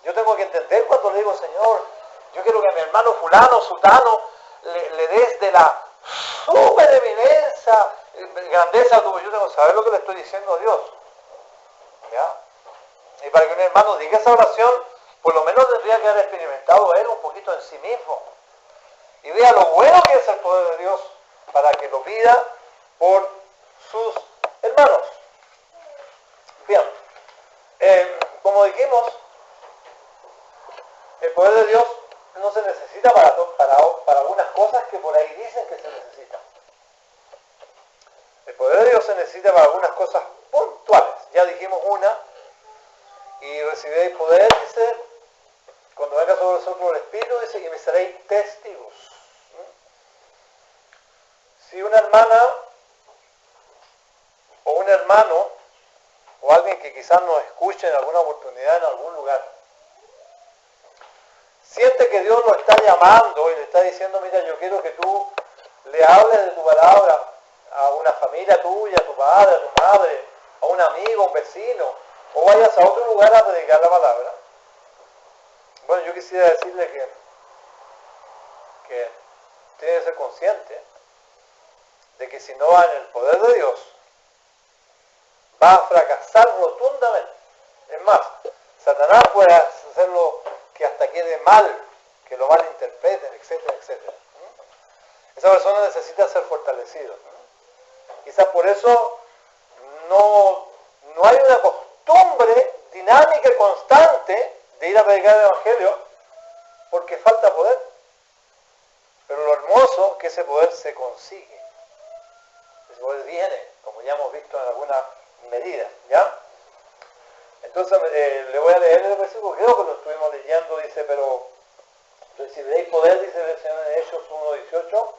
Yo tengo que entender cuando le digo, Señor, yo quiero que a mi hermano fulano, sutano, le des de la super evidencia, grandeza, yo tengo que saber lo que le estoy diciendo a Dios. ¿Ya? Y para que un hermano diga esa oración, por lo menos tendría que haber experimentado él un poquito en sí mismo. Y vea lo bueno que es el poder de Dios para que lo pida por sus hermanos. Bien, como dijimos, el poder de Dios no se necesita para algunas cosas que por ahí dicen que se necesitan. El poder de Dios se necesita para algunas cosas puntuales. Ya dijimos una, y recibiréis poder, dice, cuando venga sobre vosotros el Espíritu, dice, y me seréis testigos. Si una hermana o un hermano o alguien que quizás nos escuche en alguna oportunidad en algún lugar, siente que Dios lo está llamando y le está diciendo, mira, yo quiero que tú le hables de tu palabra a una familia tuya, a tu padre, a tu madre, a un amigo, a un vecino, o vayas a otro lugar a predicar la palabra. Bueno, yo quisiera decirle que tiene que ser consciente de que si no va en el poder de Dios, va a fracasar rotundamente. Es más, Satanás puede hacerlo que hasta quede mal, que lo malinterpreten, etcétera, etcétera. Esa persona necesita ser fortalecida. Quizás por eso no hay una costumbre dinámica y constante de ir a predicar el Evangelio, porque falta poder. Pero lo hermoso es que ese poder se consigue. Ese poder viene, como ya hemos visto en alguna medida, ¿ya? Entonces le voy a leer el versículo, creo que lo estuvimos leyendo, dice, pero recibiréis poder, dice el Señor en Hechos 1:18,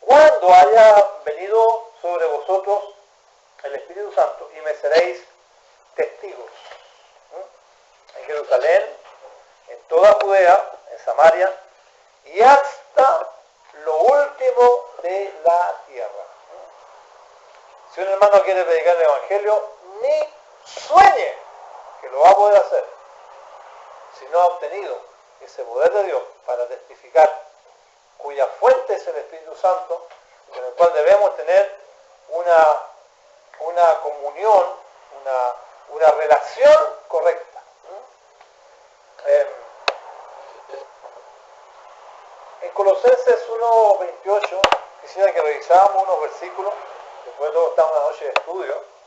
cuando haya venido sobre vosotros el Espíritu Santo, y me seréis testigos en Jerusalén, en toda Judea, en Samaria, y hasta lo último de la tierra. Si un hermano quiere predicar el Evangelio, ni sueñe que lo va a poder hacer si no ha obtenido ese poder de Dios para testificar, cuya fuente es el Espíritu Santo, con el cual debemos tener una comunión, una relación correcta. En Colosenses 1:28 quisiera que revisáramos unos versículos, después de todo está una noche de estudio.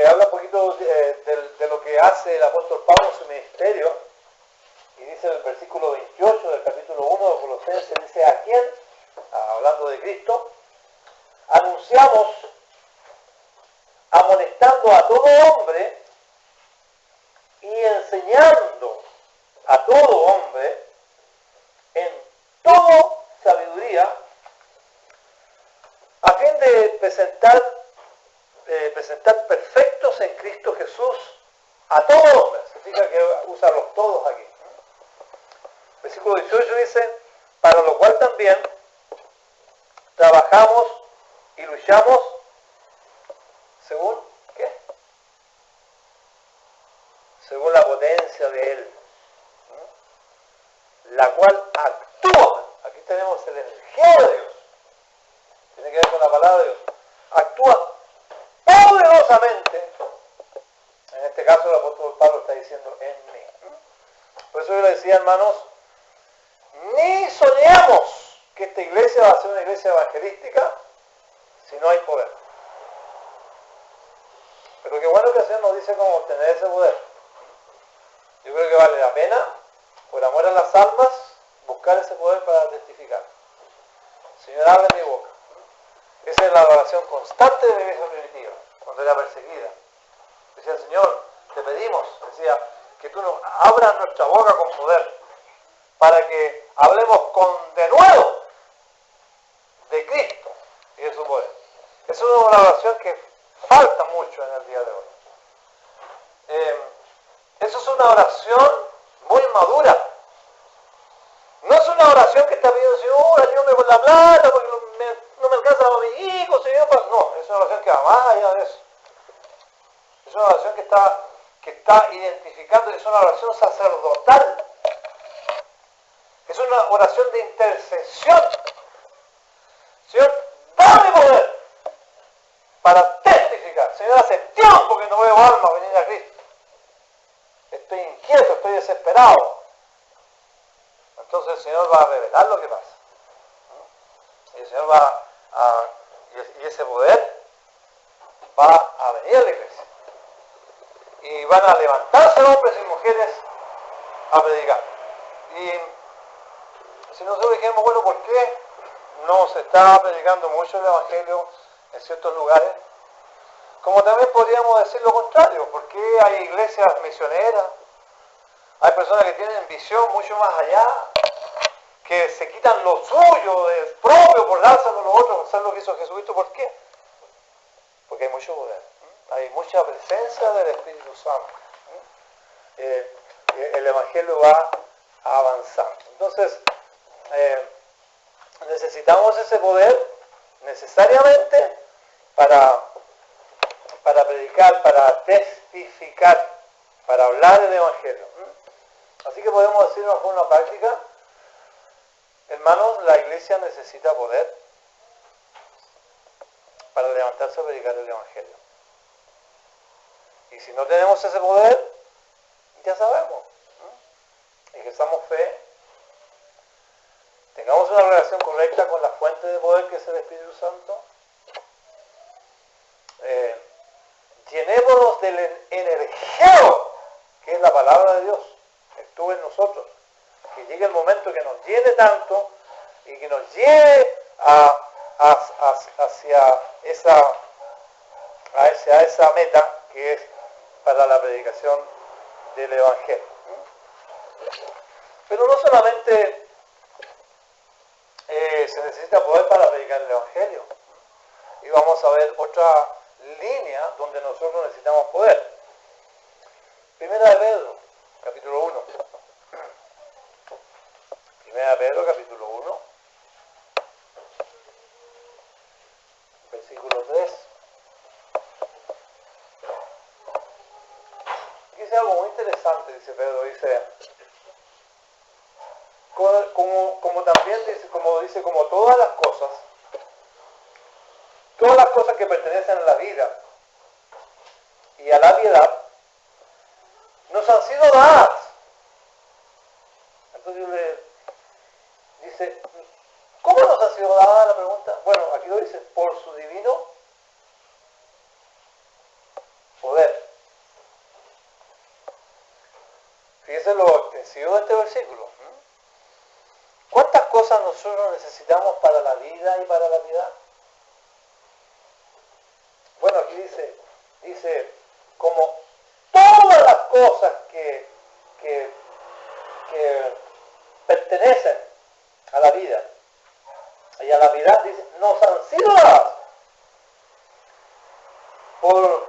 Habla un poquito de lo que hace el apóstol Pablo en su ministerio, y dice en el versículo 28 del capítulo 1 de Colosenses, dice, ¿a quién? Hablando de Cristo, anunciamos, amonestando a todo hombre y enseñando a todo hombre en toda sabiduría, a fin de presentar perfectos en Cristo Jesús a todo hombre. Se fija que usa los todos aquí. Versículo 18 dice, para lo cual también trabajamos y luchamos según, ¿qué? Según la potencia de Él, la cual actúa. Aquí tenemos el energía de Dios. Tiene que ver con la palabra de Dios. Actúa poderosamente. En este caso el apóstol Pablo está diciendo en mí. Por eso yo le decía, hermanos, ni soñamos que esta iglesia va a ser una iglesia evangelística si no hay poder. Pero qué bueno que el Señor nos dice cómo obtener ese poder. Yo creo que vale la pena, por amor a las almas, buscar ese poder para testificar. Señor, abre mi boca. Esa es la oración constante de la iglesia primitiva, cuando era perseguida. Decía, Señor, te pedimos, decía, que tú nos abras nuestra boca con poder, para que hablemos con denuedo de Cristo y de su poder. Es una oración que falta mucho en el día de hoy. Eso es una oración muy madura. No es una oración que está pidiendo, Señor, ayúdame con la plata, porque no me alcanza para mi hijo, Señor. No, es una oración que va más allá de eso. Es una oración que está identificando, es una oración sacerdotal. Es una oración de intercesión. Señor, dame poder para testificar. Señor, hace tiempo que no veo alma venir a Cristo. Estoy inquieto, estoy desesperado. Entonces el Señor va a revelar lo que pasa. Y el Señor y ese poder va a venir a la iglesia. Y van a levantarse hombres y mujeres a predicar. Y si nosotros dijéramos, bueno, ¿por qué no se está predicando mucho el Evangelio en ciertos lugares? Como también podríamos decir lo contrario, ¿por qué hay iglesias misioneras? Hay personas que tienen visión mucho más allá, que se quitan lo suyo, es propio, por dárselo a los otros, por hacer lo que hizo Jesucristo. ¿Por qué? Porque hay mucho poder, hay mucha presencia del Espíritu Santo. El Evangelio va avanzando. Entonces, necesitamos ese poder necesariamente para predicar, para testificar, para hablar del Evangelio. Así que podemos decirnos con una práctica, hermanos, la iglesia necesita poder para levantarse a predicar el Evangelio. Y si no tenemos ese poder, ya sabemos, ejerzamos fe, tengamos una relación correcta con la fuente de poder que es el Espíritu Santo, llenémonos del energeo que es la palabra de Dios, que actúe en nosotros, que llegue el momento que nos llene tanto y que nos lleve hacia esa meta que es para la predicación del Evangelio. Pero no solamente se necesita poder para predicar el Evangelio, y vamos a ver otra línea donde nosotros necesitamos poder. Primera de Pedro, capítulo 1. Primera de Pedro, capítulo 1, versículo 3. Dice algo muy interesante, dice Pedro, dice, como también dice, como todas las cosas que pertenecen a la vida y a la piedad, nos han sido dadas. Entonces le dice, ¿cómo nos ha sido dada la pregunta? Bueno, aquí lo dice, por su divino poder. Fíjense lo extensivo de este versículo. ¿Cuántas cosas nosotros necesitamos para la vida y para la piedad? Bueno, aquí dice, como todas las cosas que pertenecen a la vida y a la piedad, dice, nos han sido dadas por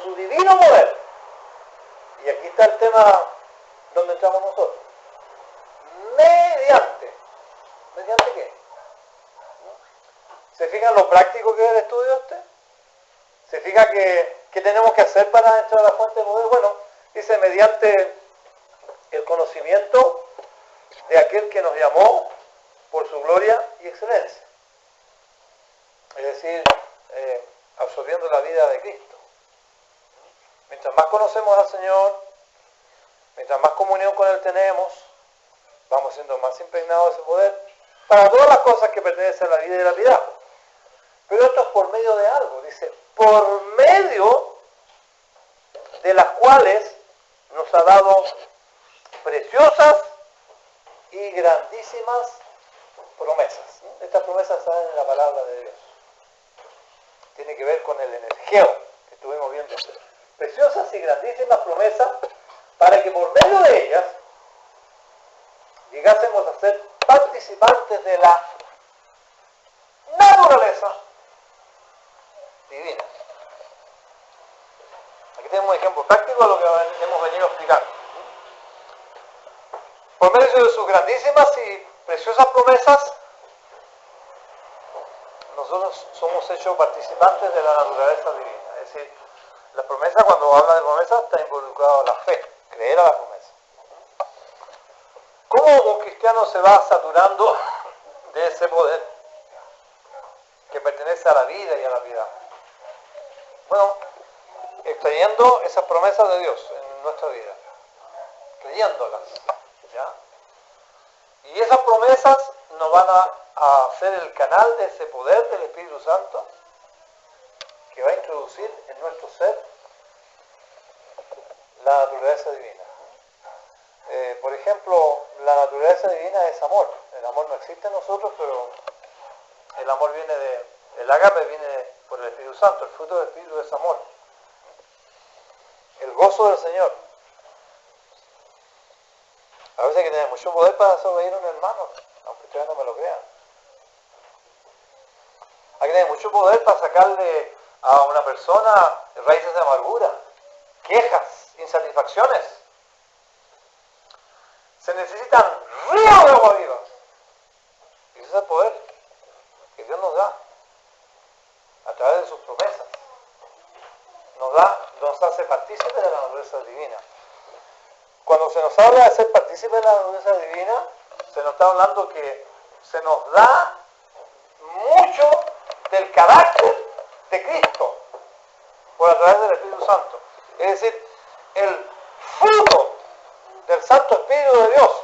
su divino poder. Y aquí está el tema donde entramos nosotros. ¿Mediante qué? ¿Se fijan lo práctico que es el estudio este? ¿Se fija qué tenemos que hacer para entrar a la fuente de poder? Bueno, dice, mediante el conocimiento de aquel que nos llamó por su gloria y excelencia. Es decir, absorbiendo la vida de Cristo. Mientras más conocemos al Señor, mientras más comunión con Él tenemos, vamos siendo más impregnados de ese poder para todas las cosas que pertenecen a la vida y la piedad. Pero esto es por medio de algo, dice, por medio de las cuales nos ha dado preciosas y grandísimas promesas. Estas promesas están en la palabra de Dios. Tiene que ver con el energeo que estuvimos viendo. Preciosas y grandísimas promesas para que por medio de ellas llegásemos a ser participantes de la naturaleza divina. Aquí tenemos un ejemplo práctico de lo que hemos venido explicando. Por medio de sus grandísimas y preciosas promesas, nos nosotros somos hechos participantes de la naturaleza divina. Es decir, la promesa, cuando habla de promesa, está involucrado la fe, creer a la promesa. ¿Cómo un cristiano se va saturando de ese poder que pertenece a la vida y a la piedad? Bueno, extrayendo esas promesas de Dios en nuestra vida, creyéndolas, ¿ya? Y esas promesas nos van a ser el canal de ese poder del Espíritu Santo que va a introducir en nuestro ser la naturaleza divina. Por ejemplo, la naturaleza divina es amor. El amor no existe en nosotros, pero el amor viene el ágape viene por el Espíritu Santo. El fruto del Espíritu es amor. El gozo del Señor. A veces hay que tener mucho poder para sobreír a un hermano, aunque ustedes no me lo crean. Hay que tener mucho poder para sacarle a una persona raíces de amargura, quejas, insatisfacciones. Se necesitan ríos de agua viva. Y ese es el poder que Dios nos da a través de sus promesas. Nos hace partícipes de la naturaleza divina. Cuando se nos habla de ser partícipes de la naturaleza divina, se nos está hablando que se nos da mucho del carácter de Cristo por a través del Espíritu Santo. Es decir, el fruto del Santo Espíritu de Dios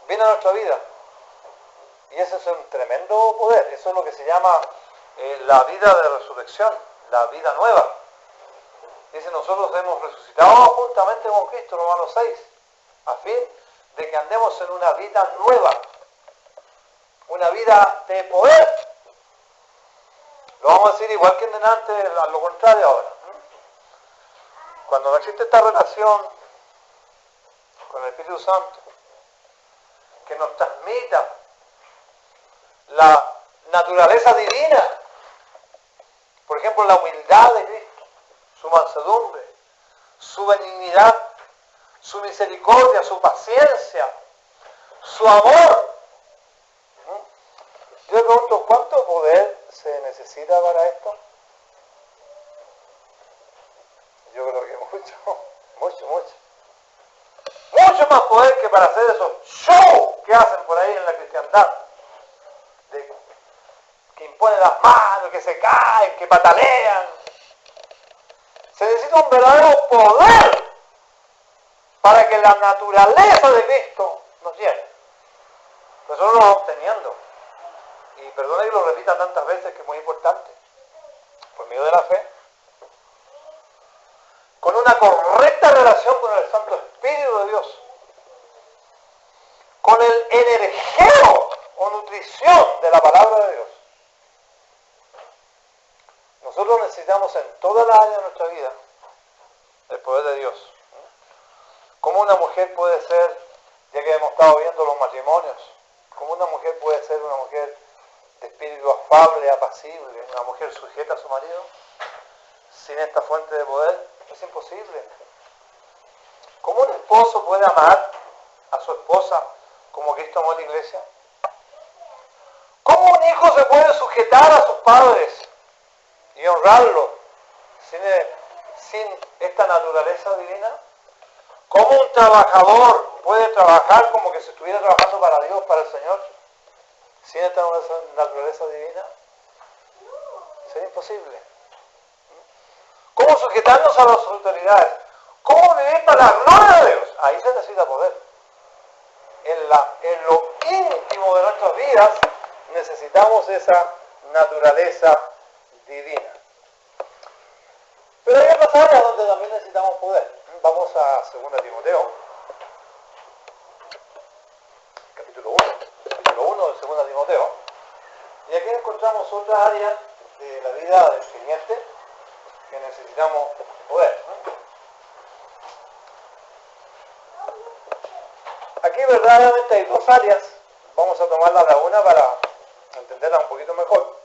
viene a nuestra vida. Y ese es un tremendo poder. Eso es lo que se llama la vida de resurrección, la vida nueva. Dice, nosotros hemos resucitado juntamente con Cristo, Romanos 6, a fin de que andemos en una vida nueva, una vida de poder. Lo vamos a decir igual que en delante, a lo contrario ahora. Cuando no existe esta relación con el Espíritu Santo, que nos transmita la naturaleza divina, por ejemplo, la humildad de Cristo, su mansedumbre, su benignidad, su misericordia, su paciencia, su amor. Yo me pregunto, ¿cuánto poder se necesita para esto? Yo creo que mucho. Mucho más poder que para hacer esos shows que hacen por ahí en la cristiandad. Que imponen las manos, que se caen, que patalean. Se necesita un verdadero poder para que la naturaleza de Cristo nos llene. Nosotros lo vamos teniendo. Y perdone que lo repita tantas veces, que es muy importante. Por medio de la fe. Con una correcta relación con el Santo Espíritu de Dios. Con el energeo o nutrición de la palabra de Dios. Nosotros necesitamos en toda la área de nuestra vida el poder de Dios. ¿Cómo una mujer puede ser, ya que hemos estado viendo los matrimonios, cómo una mujer puede ser una mujer de espíritu afable, apacible, una mujer sujeta a su marido, sin esta fuente de poder? Es imposible. ¿Cómo un esposo puede amar a su esposa como Cristo amó a la iglesia? ¿Cómo un hijo se puede sujetar a sus padres y honrarlo sin esta naturaleza divina? ¿Cómo un trabajador puede trabajar como que se estuviera trabajando para Dios, para el Señor, sin esta naturaleza divina? Sería imposible. ¿Cómo sujetarnos a las autoridades? ¿Cómo vivir para la gloria de Dios? Ahí se necesita poder. En lo íntimo de nuestras vidas necesitamos esa naturaleza divina. Pero hay otras áreas donde también necesitamos poder. Vamos a 2 Timoteo, capítulo 1 de 2 Timoteo. Y aquí encontramos otra área de la vida del creyente que necesitamos poder. Aquí verdaderamente hay dos áreas. Vamos a tomarla de una para entenderla un poquito mejor.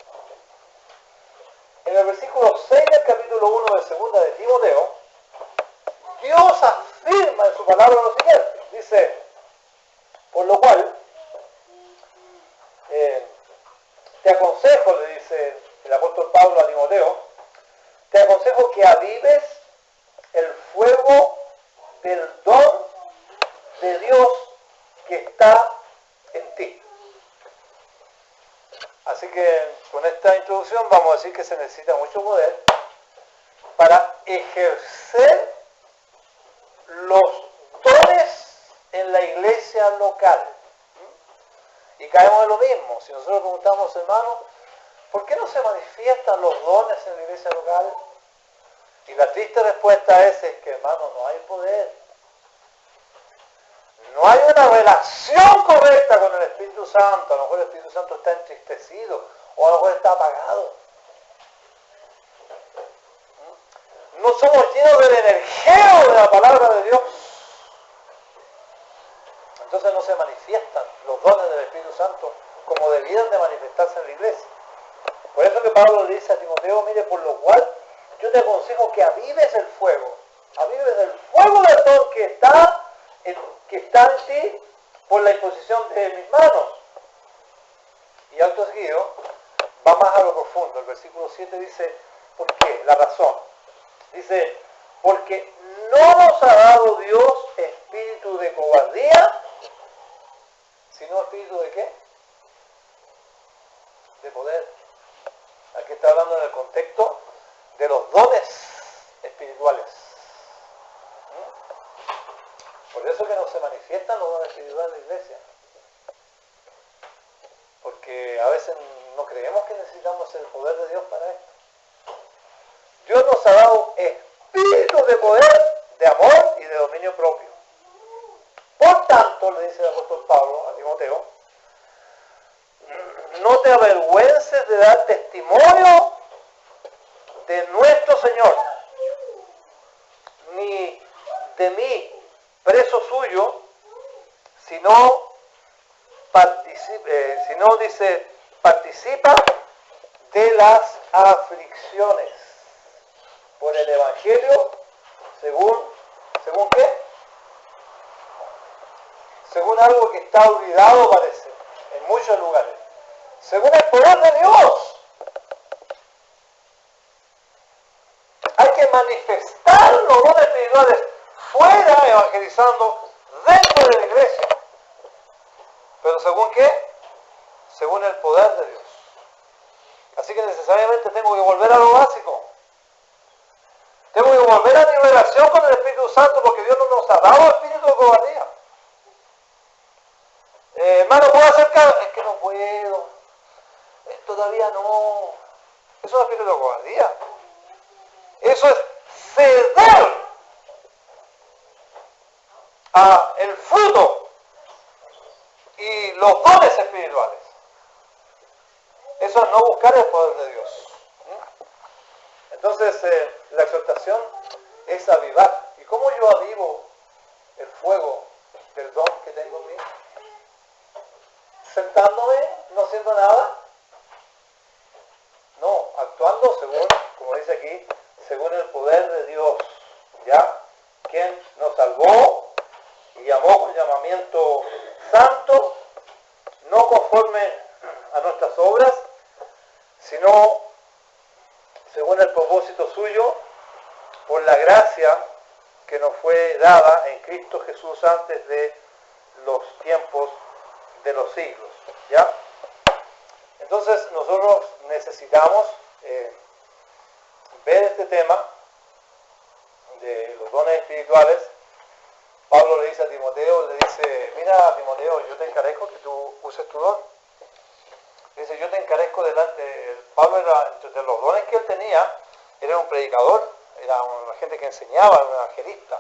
En el versículo 6 del capítulo 1 de 2 de Timoteo, Dios afirma en su palabra lo siguiente. Dice, por lo cual, te aconsejo, le dice el apóstol Pablo a Timoteo, te aconsejo que avives el fuego del don de Dios que está en ti. Así que con esta introducción vamos a decir que se necesita mucho poder para ejercer los dones en la iglesia local. Y caemos en lo mismo. Si nosotros preguntamos, hermanos, ¿por qué no se manifiestan los dones en la iglesia local? Y la triste respuesta es que, hermano, no hay poder. No hay una relación correcta con el Espíritu Santo. A lo mejor el Espíritu Santo está entristecido o a lo mejor está apagado. No somos llenos del energeo de la palabra de Dios. Entonces no se manifiestan los dones del Espíritu Santo como debían de manifestarse en la iglesia. Por eso que Pablo le dice a Timoteo, mire, por lo cual yo te aconsejo que avives el fuego del don que está en ti por la imposición de mis manos. Y acto seguido va más a lo profundo. El versículo 7 dice, ¿por qué? La razón. Dice, porque no nos ha dado Dios espíritu de cobardía, sino espíritu de ¿qué? De poder. Aquí está hablando en el contexto de los dones espirituales. Por eso que no se manifiestan los dones espirituales de la iglesia. Porque a veces no creemos que necesitamos el poder de Dios para esto. Dios nos ha dado espíritu de poder, de amor y de dominio propio. Por tanto, le dice el apóstol Pablo a Timoteo, no te avergüences de dar testimonio de nuestro Señor, ni de mí, preso suyo, sino participa de las aflicciones por el Evangelio, ¿según qué? Según algo que está olvidado, parece, en muchos lugares. Según el poder de Dios. Hay que manifestar los dones espirituales fuera, evangelizando, dentro de la iglesia. ¿Pero según qué? Según el poder de Dios. Así que necesariamente tengo que volver a lo básico. Tengo que volver a mi relación con el Espíritu Santo, porque Dios no nos ha dado espíritu de cobardía. Hermano, ¿puedo acercar? Es que no puedo. Todavía no. Eso es espíritu de cobardía. Eso es ceder a el fruto y los dones espirituales. Eso es no buscar el poder de Dios. Entonces, la exhortación es avivar. ¿Y cómo yo avivo el fuego del don que tengo en mí? ¿Sentándome, no haciendo nada? No, actuando según, como dice aquí, según el poder de Dios, ¿ya? Quien nos salvó y llamó con llamamiento santo, no conforme a nuestras obras, sino según el propósito suyo, por la gracia que nos fue dada en Cristo Jesús antes de los tiempos de los siglos, ¿ya? Entonces nosotros necesitamos ver este tema de los dones espirituales. Pablo le dice a Timoteo, le dice, mira Timoteo, yo te encarezco que tú uses tu don. Dice, yo te encarezco delante. Pablo era, entre los dones que él tenía, era un predicador, era una gente que enseñaba, era un evangelista.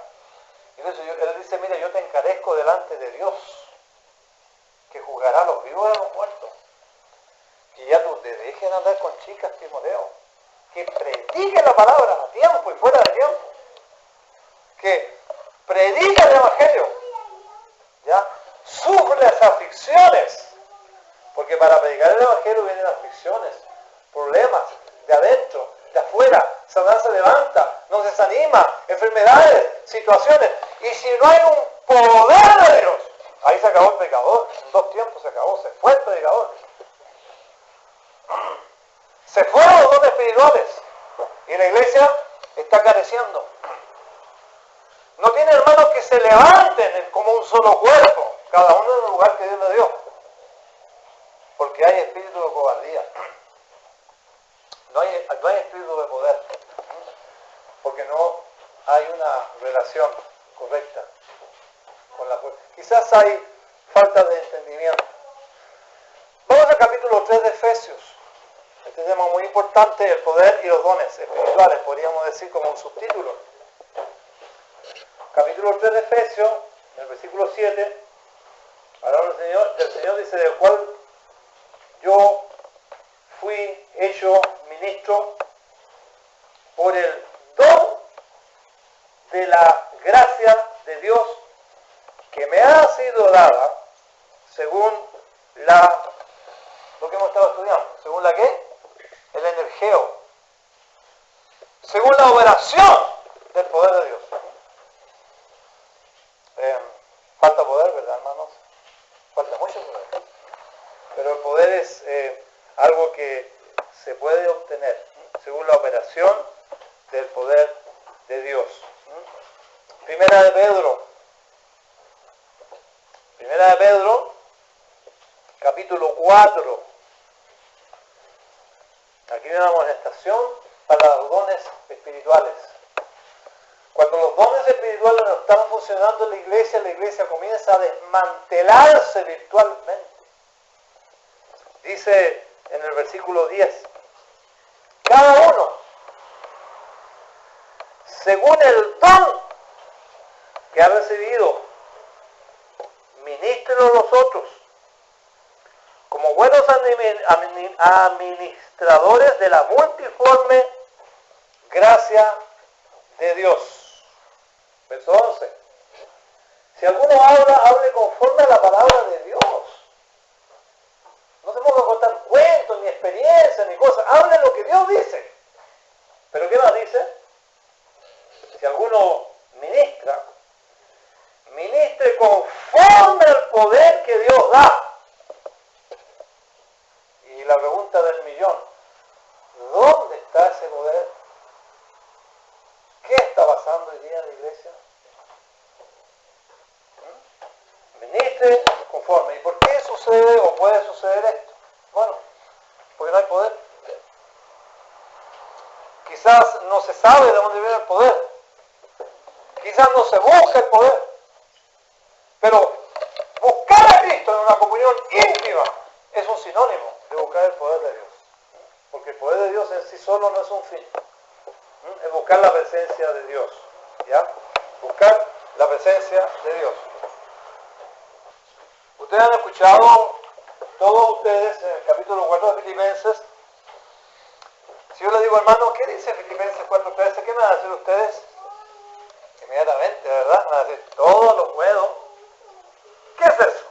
Entonces él dice, mira, yo te encarezco delante de Dios, que juzgará a los vivos y a los muertos. Que ya tú te dejes andar con chicas, Timoteo. Que predique la palabra a tiempo y fuera de tiempo. Que predique el Evangelio. ¿Ya? Sufre las aflicciones. Porque para predicar el Evangelio vienen aflicciones, problemas, de adentro, de afuera. Satanás se levanta, nos desanima, enfermedades, situaciones. Y si no hay un poder de Dios, ahí se acabó el predicador. En 2 tiempos se acabó, se fue el predicador. Se fueron los dones espirituales y la iglesia está careciendo. No tiene hermanos que se levanten como un solo cuerpo, cada uno en el lugar que Dios le dio. Porque hay espíritu de cobardía. No hay espíritu de poder. Porque no hay una relación correcta con la fuerza. Quizás hay falta de entendimiento. Vamos al capítulo 3 de Efesios. Este tema muy importante, el poder y los dones espirituales, podríamos decir como un subtítulo. Capítulo 3 de Efesios, en el versículo 7, hablando del Señor dice, del cual yo fui hecho ministro por el don de la gracia de Dios que me ha sido dada según lo que hemos estado estudiando. ¿Según la qué? El energeo. Según la operación del poder de Dios. Falta poder, ¿verdad, hermanos? Falta mucho poder. Pero el poder es algo que se puede obtener según la operación del poder de Dios. Primera de Pedro, capítulo 4. Aquí hay una amonestación para los dones espirituales. Cuando los dones espirituales no están funcionando en la iglesia comienza a desmantelarse virtualmente. Dice en el versículo 10, cada uno, según el don que ha recibido, ministren a los otros, como buenos administradores de la multiforme gracia de Dios. Verso 11. Si alguno hable conforme a la palabra de Dios. No se ponga a contar cuentos, ni experiencias, ni cosas. Hable lo que Dios dice. ¿Pero qué más dice? Si alguno ministre conforme al poder que Dios da. Y la pregunta del millón, ¿dónde está ese poder? ¿Qué está pasando hoy día en la iglesia? Ministre conforme. ¿Y por qué sucede o puede suceder esto? Bueno, porque no hay poder. Quizás no se sabe de dónde viene el poder. Quizás no se busca el poder. Pero buscar a Cristo en una comunión íntima es un sinónimo de buscar el poder de Dios. Porque el poder de Dios en sí solo no es un fin. Es buscar la presencia de Dios. ¿Ya? Buscar la presencia de Dios. Ustedes han escuchado, todos ustedes, en el capítulo 4 de Filipenses. Si yo les digo, hermano, ¿qué dice Filipenses 4:13? ¿Qué me van a decir ustedes? Inmediatamente, ¿verdad? Me van a decir, todo lo puedo. ¿Qué es eso?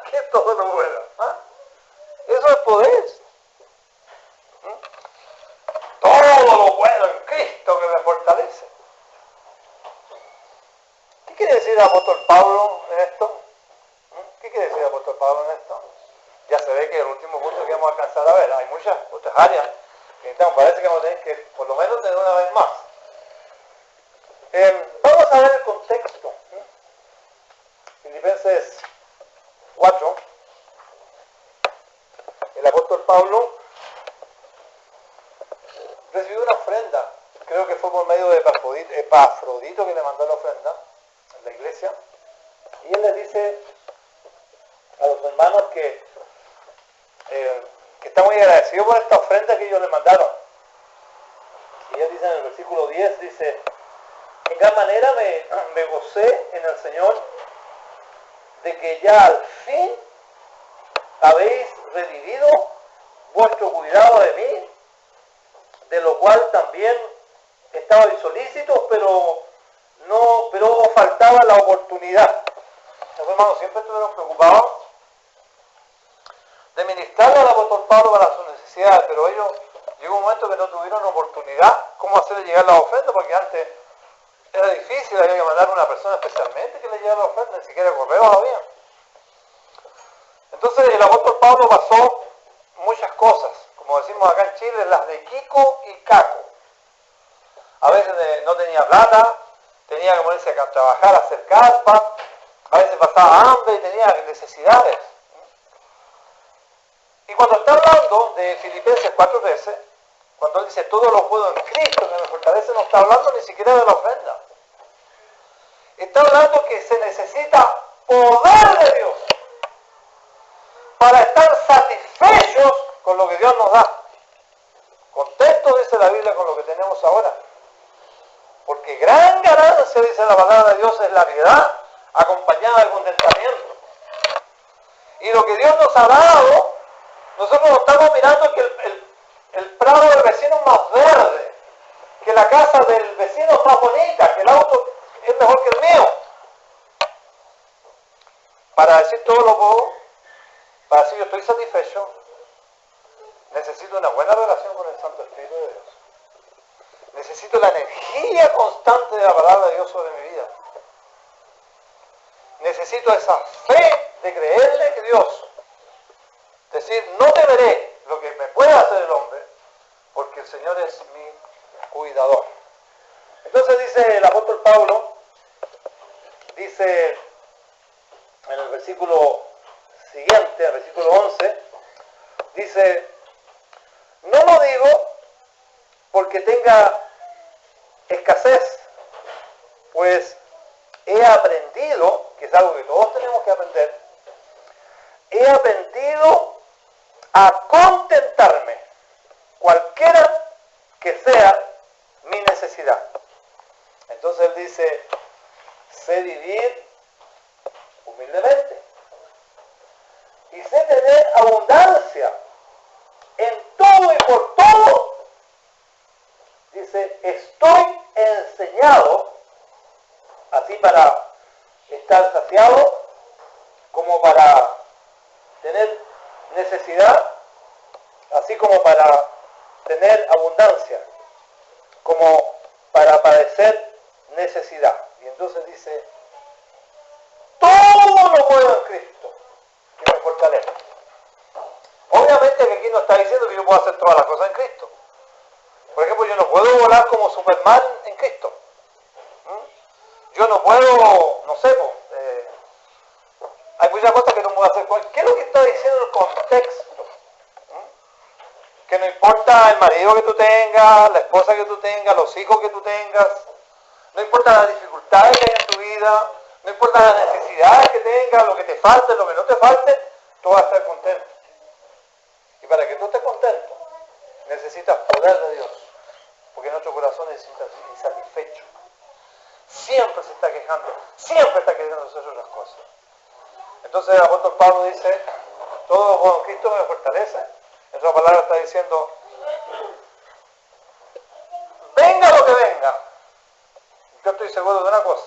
¿Qué es todo lo puedo? Eso es poder. Todo lo puedo en Cristo que me fortalece. ¿Qué quiere decir el apóstol Pablo en esto? ¿Qué quiere decir el apóstol Pablo en esto? Ya se ve que el último punto que vamos a alcanzar a ver, hay muchas otras áreas que necesitamos, parece que vamos a tener que por lo menos tener una vez más. Vamos a ver el contexto. Filipenses 4, el apóstol Pablo recibió una ofrenda, creo que fue por medio de Epafrodito que le mandó la ofrenda en la iglesia, y él les dice a los hermanos que está muy agradecido por esta ofrenda que ellos le mandaron. Y él dice en el versículo 10, dice, en gran manera me gocé en el Señor de que ya al fin habéis revivido vuestro cuidado de mí, de lo cual también estabais solícitos, pero os faltaba la oportunidad. Los hermanos siempre estuvieron preocupados de ministrarle al apóstol Pablo para sus necesidades, pero ellos llegó un momento que no tuvieron oportunidad cómo hacerle llegar la ofrenda, porque antes era difícil, había que mandar a una persona especialmente que le llegara la ofrenda, ni siquiera correo había. Entonces el apóstol Pablo pasó muchas cosas como decimos acá en Chile, las de Kiko y Caco. A veces no tenía plata, tenía que ponerse a trabajar, a hacer carpa, a veces pasaba hambre y tenía necesidades. Y cuando está hablando de Filipenses 4:13, cuando él dice todo lo puedo en Cristo que me fortalece, no está hablando ni siquiera de la ofrenda. Está hablando que se necesita poder de Dios para estar satisfechos con lo que Dios nos da. Contento, dice la Biblia, con lo que tenemos ahora. Porque gran ganancia, dice la palabra de Dios, es la piedad acompañada de contentamiento. Y lo que Dios nos ha dado, nosotros no estamos mirando que el prado del vecino es más verde, que la casa del vecino es más bonita, que el auto es mejor que el mío. Para decir todo lo puedo, para decir yo estoy satisfecho, necesito una buena relación con el Santo Espíritu de Dios. Necesito la energía constante de la palabra de Dios sobre mi vida. Necesito esa fe de creerle que Dios, decir, no temeré lo que me pueda hacer el hombre, porque el Señor es mi cuidador. Entonces dice el apóstol Pablo, dice en el versículo siguiente, el versículo 11, dice, no lo digo porque tenga escasez, pues he aprendido, que es algo que todos tenemos que aprender, he aprendido a contentarme, cualquiera que sea mi necesidad. Entonces él dice, sé vivir humildemente y sé tener abundancia en todo y por todo. Dice, estoy enseñado, así para estar saciado, como para tener necesidad, así como para tener abundancia, como para padecer necesidad. Y entonces dice, todo lo puedo en Cristo, que me fortalece. Obviamente que aquí no está diciendo que yo puedo hacer todas las cosas en Cristo. Por ejemplo, yo no puedo volar como Superman en Cristo. Yo no puedo, no sé, hay muchas cosas que no puedo hacer. ¿Qué es lo que está diciendo el contexto? Que no importa el marido que tú tengas, la esposa que tú tengas, los hijos que tú tengas, no importa las dificultades que hay en tu vida, no importa las necesidades que tengas, lo que te falte, lo que no te falte, tú vas a estar contento. Y para que tú estés contento, necesitas poder de Dios, porque nuestro corazón es insatisfecho. Siempre se está quejando, siempre está queriendo hacer otras cosas. Entonces el apóstol Pablo dice, todo con Cristo me fortalece. En otra palabra está diciendo, venga lo que venga, yo estoy seguro de una cosa,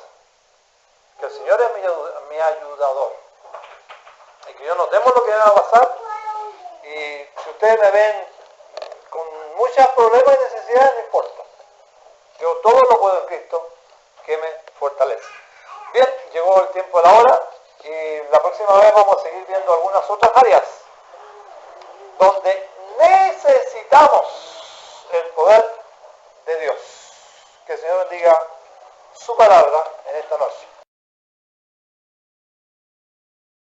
que el Señor es mi ayudador. Y que yo no temo lo que va a pasar. Y si ustedes me ven con muchos problemas y necesidades, no importa. Yo todo lo puedo en Cristo que me fortalece. Bien, llegó el tiempo de la hora y la próxima vez vamos a seguir viendo algunas otras áreas donde necesitamos el poder de Dios. Que el Señor bendiga su palabra en esta noche.